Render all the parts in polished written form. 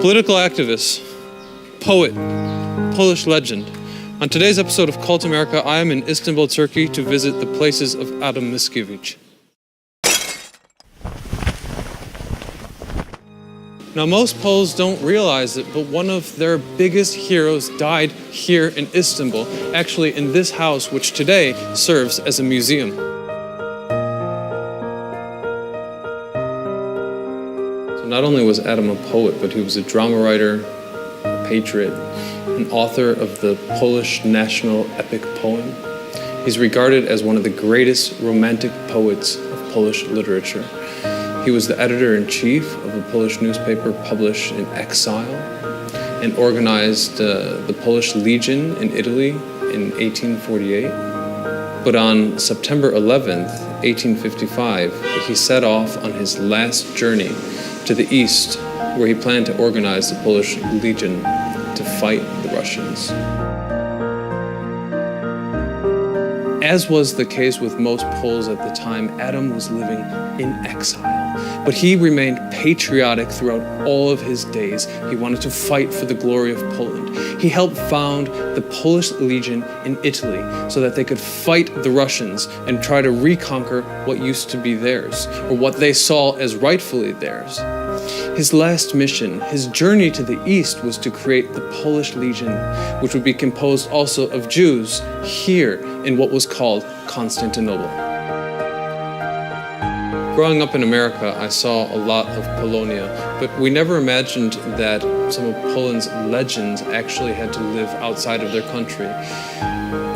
Political activist, poet, Polish legend. On today's episode of Kult America, I am in Istanbul, Turkey to visit the places of Adam Mickiewicz. Now, most Poles don't realize it, but one of their biggest heroes died here in Istanbul, actually in this house, which today serves as a museum. So not only was Adam a poet, but he was a drama writer, a patriot, an author of the Polish national epic poem. He's regarded as one of the greatest romantic poets of Polish literature. He was the editor-in-chief of a Polish newspaper published in exile and organized the Polish Legion in Italy in 1848. But on September 11th, 1855, he set off on his last journey to the east, where he planned to organize the Polish Legion to fight the Russians. As was the case with most Poles at the time, Adam was living in exile, but he remained patriotic throughout all of his days. He wanted to fight for the glory of Poland. He helped found the Polish Legion in Italy so that they could fight the Russians and try to reconquer what used to be theirs, or what they saw as rightfully theirs. His last mission, his journey to the east, was to create the Polish Legion, which would be composed also of Jews here in what was called Constantinople. Growing up in America, I saw a lot of Polonia, but we never imagined that some of Poland's legends actually had to live outside of their country,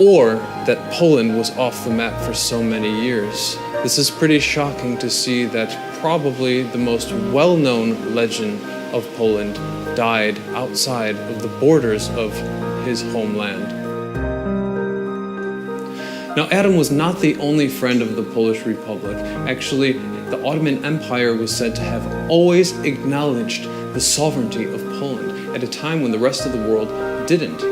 or that Poland was off the map for so many years. This is pretty shocking to see that probably the most well-known legend of Poland died outside of the borders of his homeland. Now, Adam was not the only friend of the Polish Republic. Actually, the Ottoman Empire was said to have always acknowledged the sovereignty of Poland at a time when the rest of the world didn't.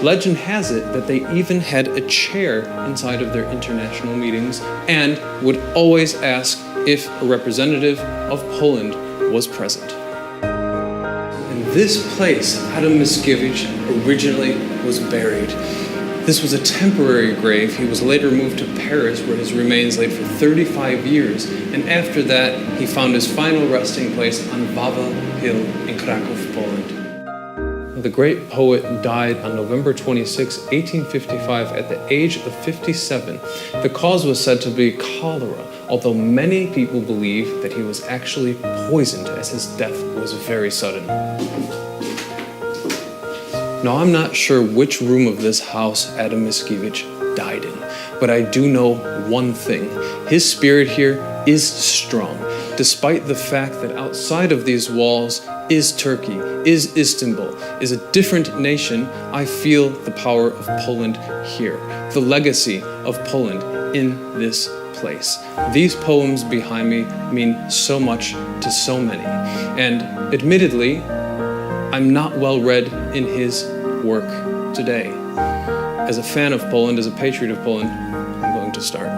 Legend has it that they even had a chair inside of their international meetings and would always ask if a representative of Poland was present. In this place, Adam Mickiewicz originally was buried. This was a temporary grave. He was later moved to Paris, where his remains laid for 35 years, and after that, he found his final resting place on Wawel Hill in Kraków, Poland. The great poet died on November 26, 1855, at the age of 57. The cause was said to be cholera, although many people believe that he was actually poisoned, as his death was very sudden. Now, I'm not sure which room of this house Adam Mickiewicz died in, but I do know one thing. His spirit here is strong, despite the fact that outside of these walls is Turkey, is Istanbul, is a different nation. I feel the power of Poland here, the legacy of Poland in this place. These poems behind me mean so much to so many, and admittedly, I'm not well read in his work today. As a fan of Poland, as a patriot of Poland, I'm going to start.